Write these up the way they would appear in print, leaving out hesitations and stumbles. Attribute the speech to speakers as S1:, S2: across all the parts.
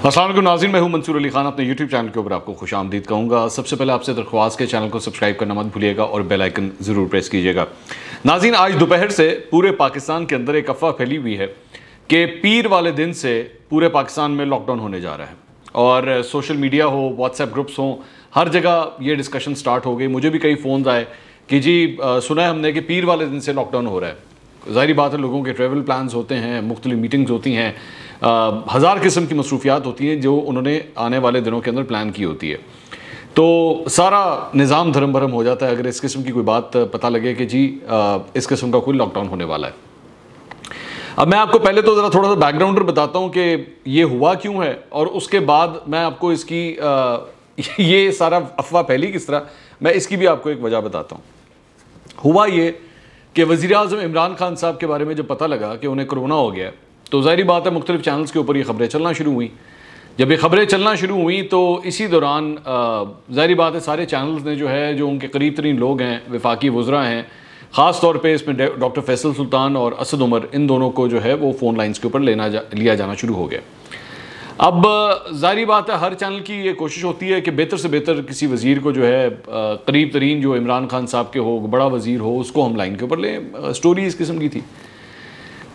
S1: अस्सलाम वालेकुम नाज़रीन, मैं हूं मंसूर अली खान। अपने यूट्यूब चैनल के ऊपर आपको खुश आमदीद कहूँगा। सबसे पहले आपसे दरख्वास्त के चैनल को सब्सक्राइब करना मत भूलिएगा और बेल आइकन ज़रूर प्रेस कीजिएगा। नाज़रीन, आज दोपहर से पूरे पाकिस्तान के अंदर एक अफवाह फैली हुई है कि पीर वाले दिन से पूरे पाकिस्तान में लॉकडाउन होने जा रहा है और सोशल मीडिया हो, व्हाट्सएप ग्रुप्स हों, हर जगह ये डिस्कशन स्टार्ट हो गई। मुझे भी कई फ़ोन आए कि जी सुना है हमने कि पीर वाले दिन से लॉकडाउन हो रहा है। ज़ाहिर बात है, लोगों के ट्रैवल प्लान्स होते हैं, मुख्तलिफ मीटिंग्स होती हैं, हज़ार किस्म की मसरूफियात होती हैं जो उन्होंने आने वाले दिनों के अंदर प्लान की होती है। तो सारा निज़ाम धर्म भरम हो जाता है अगर इस किस्म की कोई बात पता लगे कि जी इस किस्म का कोई लॉकडाउन होने वाला है। अब मैं आपको पहले तो ज़रा थोड़ा सा बैकग्राउंडर बताता हूँ कि ये हुआ क्यों है और उसके बाद मैं आपको इसकी ये सारा अफवाह फैली किस तरह, मैं इसकी भी आपको एक वजह बताता हूँ। हुआ ये कि वज़ीर-ए-आज़म इमरान खान साहब के बारे में जब पता लगा कि उन्हें कोरोना हो गया, तो ज़ाहिर बात है मुख्तलिफ चैनल्स के ऊपर ये ख़बरें चलना शुरू हुई। जब ये ख़बरें चलना शुरू हुई तो इसी दौरान ज़ाहिर बात है सारे चैनल्स ने जो है, जो उनके करीब तरीन लोग हैं, वफाकी वज़रा हैं, ख़ास तौर पे इसमें डॉक्टर फैसल सुल्तान और असद उमर, इन दोनों को जो है वो फ़ोन लाइन्स के ऊपर लिया जाना शुरू हो गया। अब ज़ाहिर बात है हर चैनल की ये कोशिश होती है कि बेहतर से बेहतर किसी वज़ीर को जो है करीब तरीन जो इमरान खान साहब के हो, बड़ा वज़ीर हो, उसको हम लाइन के ऊपर लें। स्टोरी इस किस्म की थी।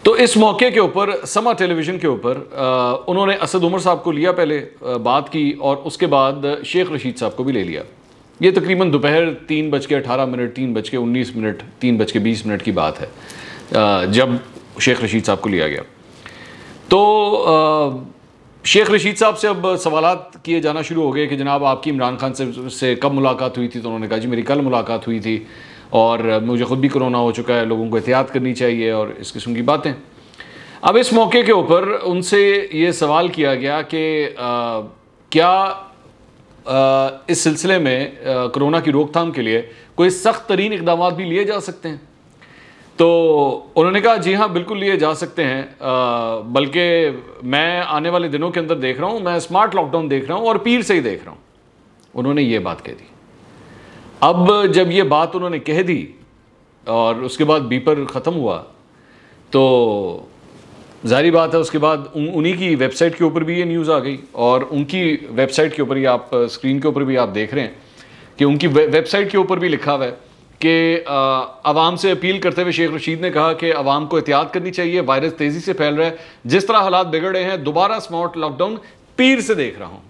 S1: तो इस मौके के ऊपर समा टेलीविज़न के ऊपर उन्होंने असद उमर साहब को लिया, पहले बात की और उसके बाद शेख रशीद साहब को भी ले लिया। ये तकरीबन दोपहर 3:18, 3:19, 3:20 की बात है जब शेख रशीद साहब को लिया गया। तो शेख रशीद साहब से अब सवालात किए जाना शुरू हो गए कि जनाब आपकी इमरान खान से कब मुलाकात हुई थी? तो उन्होंने कहा जी मेरी कल मुलाकात हुई थी और मुझे ख़ुद भी कोरोना हो चुका है, लोगों को एहतियात करनी चाहिए और इस किस्म की बातें। अब इस मौके के ऊपर उनसे ये सवाल किया गया कि क्या इस सिलसिले में कोरोना की रोकथाम के लिए कोई सख्त तरीन इक़दाम भी लिए जा सकते हैं? तो उन्होंने कहा जी हाँ बिल्कुल लिए जा सकते हैं, बल्कि मैं आने वाले दिनों के अंदर देख रहा हूँ, मैं स्मार्ट लॉकडाउन देख रहा हूँ और पीर से ही देख रहा हूँ। उन्होंने ये बात कह दी। अब जब ये बात उन्होंने कह दी और उसके बाद बीपर ख़त्म हुआ तो ज़ाहिर बात है उसके बाद उन्हीं की वेबसाइट के ऊपर भी ये न्यूज़ आ गई और उनकी वेबसाइट के ऊपर ही आप स्क्रीन के ऊपर भी आप देख रहे हैं कि उनकी वेबसाइट के ऊपर भी लिखा हुआ है कि आवाम से अपील करते हुए शेख रशीद ने कहा कि आवाम को एहतियात करनी चाहिए, वायरस तेज़ी से फैल रहा है, जिस तरह हालात बिगड़ रहे हैं, दोबारा स्मार्ट लॉकडाउन पीर से देख रहा हूँ।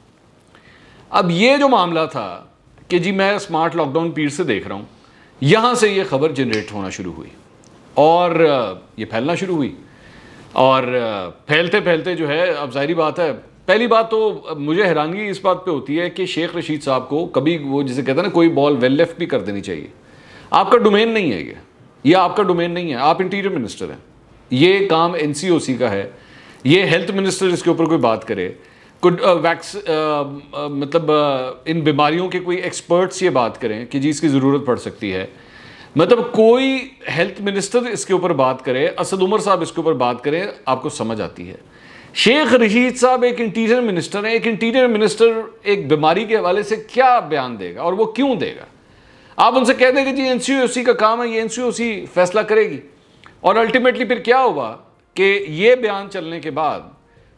S1: अब ये जो मामला था कि जी मैं स्मार्ट लॉकडाउन पीर से देख रहा हूँ, यहाँ से ये ख़बर जनरेट होना शुरू हुई और ये फैलना शुरू हुई और फैलते फैलते जो है, अब ज़ाहिर बात है, पहली बात तो मुझे हैरानगी इस बात पे होती है कि शेख रशीद साहब को कभी वो जिसे कहते हैं ना, कोई बॉल वेल लेफ्ट भी कर देनी चाहिए। आपका डोमेन नहीं है ये आपका डोमेन नहीं है, आप इंटीरियर मिनिस्टर हैं, ये काम NCOC का है, ये हेल्थ मिनिस्टर इसके ऊपर कोई बात करे, मतलब इन बीमारियों के कोई एक्सपर्ट्स ये बात करें कि जी इसकी ज़रूरत पड़ सकती है, मतलब कोई हेल्थ मिनिस्टर इसके ऊपर बात करे, असद उमर साहब इसके ऊपर बात करें, आपको समझ आती है। शेख रशीद साहब एक इंटीरियर मिनिस्टर हैं, एक इंटीरियर मिनिस्टर एक बीमारी के हवाले से क्या बयान देगा और वो क्यों देगा? आप उनसे कह देंगे जी NCOC का काम है, ये NCOC फैसला करेगी। और अल्टीमेटली फिर क्या हुआ कि ये बयान चलने के बाद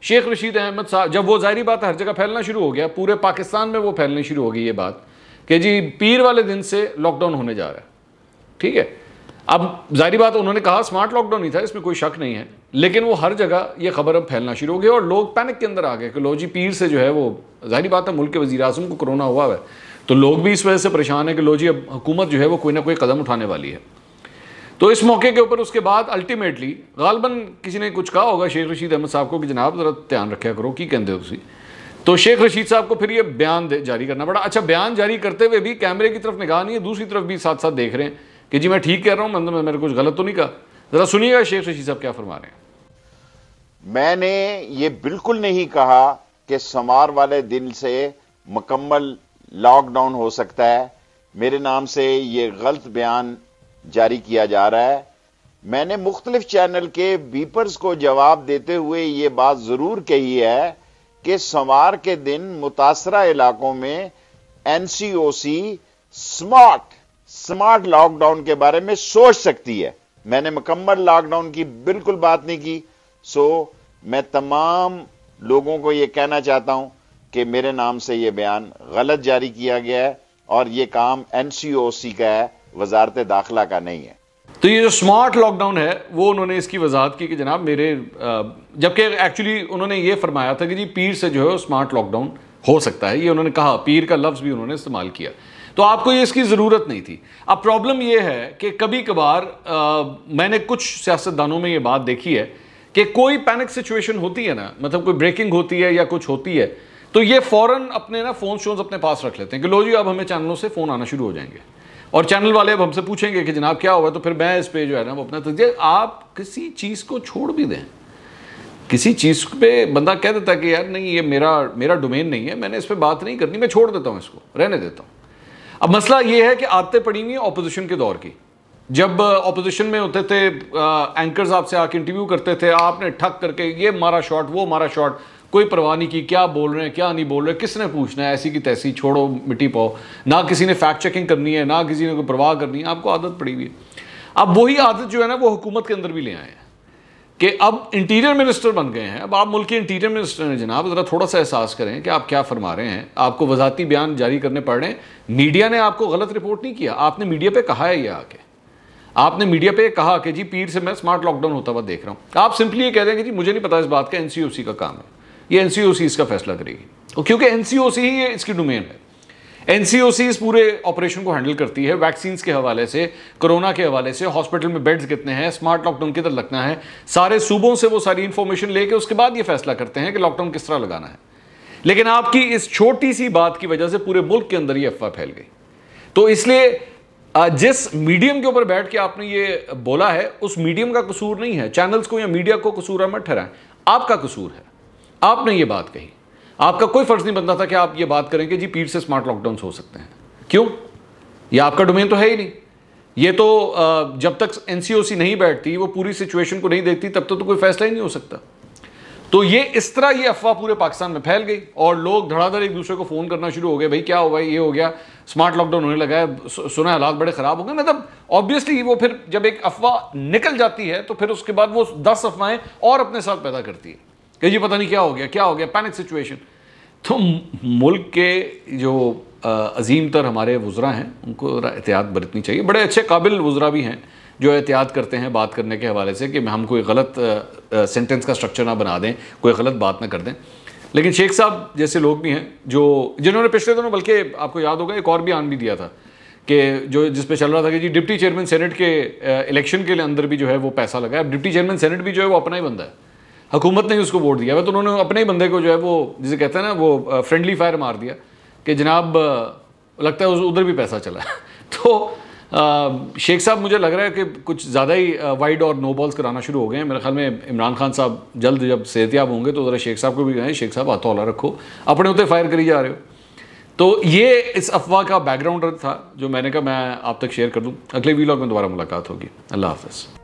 S1: शेख रशीद अहमद साहब, जब वो ज़ाहिर बात हर जगह फैलना शुरू हो गया, पूरे पाकिस्तान में वो फैलनी शुरू हो गई ये बात कि जी पीर वाले दिन से लॉकडाउन होने जा रहा है, ठीक है। अब ज़ाहिर बात उन्होंने कहा स्मार्ट लॉकडाउन ही था, इसमें कोई शक नहीं है, लेकिन वो हर जगह ये खबर अब फैलना शुरू हो गई और लोग पैनिक के अंदर आ गए कि लो जी पीर से जो है वो, ज़ाहिर बात है मुल्क के वज़ीर-ए-आज़म को कोरोना हुआ है तो लोग भी इस वजह से परेशान है कि लो जी अब हुकूमत जो है वो कोई ना कोई कदम उठाने वाली है। तो इस मौके के ऊपर उसके बाद अल्टीमेटली गालबन किसी ने कुछ कहा होगा शेख रशीद अहमद साहब को कि जनाब ज़रा ध्यान रखा करो की कहते हो तुसी। तो शेख रशीद साहब को फिर ये बयान जारी करना पड़ा। अच्छा, बयान जारी करते हुए भी कैमरे की तरफ निगाह नहीं है, दूसरी तरफ भी साथ साथ देख रहे हैं कि जी मैं ठीक कह रहा हूँ, मतलब मैंने कुछ गलत तो नहीं कहा। ज़रा सुनिएगा शेख रशीद साहब क्या फरमा रहे हैं।
S2: मैंने ये बिल्कुल नहीं कहा कि समार वाले दिन से मुकम्मल लॉकडाउन हो सकता है। मेरे नाम से ये गलत बयान जारी किया जा रहा है। मैंने मुख्तलिफ चैनल के बीपर्स को जवाब देते हुए ये बात जरूर कही है कि समार के दिन मुतासरा इलाकों में NCOC स्मार्ट लॉकडाउन के बारे में सोच सकती है। मैंने मुकम्मल लॉकडाउन की बिल्कुल बात नहीं की। सो मैं तमाम लोगों को ये कहना चाहता हूं कि मेरे नाम से ये बयान गलत जारी किया गया है और ये काम एनसीओसी का है, वजारत दाखिला का नहीं है।
S1: तो ये जो स्मार्ट लॉकडाउन है वो उन्होंने इसकी वजाहत की कि जनाब मेरे, जबकि एक्चुअली उन्होंने ये फरमाया था कि जी पीर से जो है स्मार्ट लॉकडाउन हो सकता है, ये उन्होंने कहा, पीर का लफ्ज़ भी उन्होंने इस्तेमाल किया, तो आपको ये इसकी ज़रूरत नहीं थी। अब प्रॉब्लम ये है कि कभी कभार मैंने कुछ सियासतदानों में ये बात देखी है कि कोई पैनिक सिचुएशन होती है ना, मतलब कोई ब्रेकिंग होती है या कुछ होती है, तो ये फ़ौरन अपने ना फ़ोन शोन्स अपने पास रख लेते हैं कि लो जी अब हमें चैनलों से फ़ोन आना शुरू हो जाएंगे और चैनल वाले अब हमसे पूछेंगे कि जनाब क्या हुआ, तो फिर मैं इस पे जो है ना वो अपना तजज़िया, आप किसी चीज़ को छोड़ भी दें, किसी चीज़ पे बंदा कह देता है कि यार नहीं ये मेरा डोमेन नहीं है, मैंने इस पर बात नहीं करनी, मैं छोड़ देता हूँ, इसको रहने देता हूँ। अब मसला ये है कि आदतें पड़ी हुई हैं ऑपोजिशन के दौर की। जब ऑपोजिशन में होते थे, एंकर्स आपसे आके इंटरव्यू करते थे, आपने ठक करके ये मारा शॉट वो मारा शॉट, कोई परवाह नहीं की क्या बोल रहे हैं क्या नहीं बोल रहे, किसने पूछना है, ऐसी की तैसी, छोड़ो मिट्टी पाओ, ना किसी ने फैक्ट चेकिंग करनी है, ना किसी ने कोई परवाह करनी है, आपको आदत पड़ी हुई है। अब वही आदत जो है ना वो हुकूमत के अंदर भी ले आए हैं कि अब इंटीरियर मिनिस्टर बन गए हैं, अब आप मुल्क के इंटीरियर मिनिस्टर हैं जनाब, ज़रा थोड़ा सा एहसास करें कि आप क्या फरमा रहे हैं। आपको वजाती बयान जारी करने पड़ रहे हैं, मीडिया ने आपको गलत रिपोर्ट नहीं किया, आपने मीडिया पे कहा है, ये आके आपने मीडिया पे कहा कि जी पीर से मैं स्मार्ट लॉकडाउन होता हुआ देख रहा हूँ। आप सिंपली ये कह रहे हैं कि जी मुझे नहीं पता इस बात का, एनसीओसी का काम है, ये एनसीओसी इसका फैसला करेगी, और क्योंकि एनसीओसी ही इसकी डोमेन है। एनसीओसी इस पूरे ऑपरेशन को हैंडल करती है, वैक्सीन के हवाले से, कोरोना के हवाले से, हॉस्पिटल में बेड्स कितने हैं, स्मार्ट लॉकडाउन किधर लगना है, सारे सूबों से वो सारी इंफॉर्मेशन लेके उसके बाद ये फैसला करते हैं कि लॉकडाउन किस तरह लगाना है। लेकिन आपकी इस छोटी सी बात की वजह से पूरे मुल्क के अंदर ये अफवाह फैल गई। तो इसलिए जिस मीडियम के ऊपर बैठ के आपने ये बोला है उस मीडियम का कसूर नहीं है, चैनल्स को या मीडिया को कसूर मत ठहराएं, आपका कसूर है, आपने ये बात कही। आपका कोई फर्ज नहीं बनता था कि आप ये बात करें कि जी पीर से स्मार्ट लॉकडाउन हो सकते हैं। क्यों? ये आपका डोमेन तो है ही नहीं। ये तो जब तक एनसीओसी नहीं बैठती, वो पूरी सिचुएशन को नहीं देखती, तब तो कोई फैसला ही नहीं हो सकता। तो ये इस तरह ये अफवाह पूरे पाकिस्तान में फैल गई और लोग धड़ाधड़ एक दूसरे को फ़ोन करना शुरू हो गए, भाई क्या हो गया, ये हो गया, स्मार्ट लॉकडाउन होने लगा है, सुना हालात बड़े ख़राब हो गए। मतलब ऑब्वियसली वो फिर जब एक अफवाह निकल जाती है तो फिर उसके बाद वो 10 अफवाहें और अपने साथ पैदा करती है कि जी पता नहीं क्या हो गया, पैनिक सिचुएशन। तो मुल्क के जो अजीम तर हमारे वुज़रा हैं उनको एहतियात बरतनी चाहिए। बड़े अच्छे काबिल वुज़रा भी हैं जो एहतियात करते हैं बात करने के हवाले से कि हम कोई गलत सेंटेंस का स्ट्रक्चर ना बना दें, कोई गलत बात ना कर दें। लेकिन शेख साहब जैसे लोग भी हैं जिन्होंने पिछले दिनों, बल्कि आपको याद होगा एक और बयान भी दिया था कि जो जिस पे चल रहा था कि जी डिप्टी चेयरमैन सेनेट के इलेक्शन के अंदर भी जो है वो पैसा लगा है। अब डिप्टी चेयरमैन सेनेट भी जो है वो अपना ही बंदा है, हुकूमत ने उसको वोट दिया है, तो उन्होंने अपने ही बंदे को जो है वो जिसे कहते हैं ना वो फ्रेंडली फायर मार दिया कि जनाब लगता है उधर भी पैसा चला है। तो शेख साहब मुझे लग रहा है कि कुछ ज़्यादा ही वाइड और नो बॉल्स कराना शुरू हो गए हैं। मेरे ख्याल में इमरान खान साहब जल्द जब सेहतियाब होंगे तो ज़रा शेख साहब को भी कहें, शेख साहब हाथ हौला रखो, अपने होते फायर करी जा रहे हो। तो ये इस अफवाह का बैकग्राउंड था जो मैंने कहा मैं आप तक शेयर कर दूँ। अगले वीलॉग में दोबारा मुलाकात होगी। अल्लाह हाफ़िज़।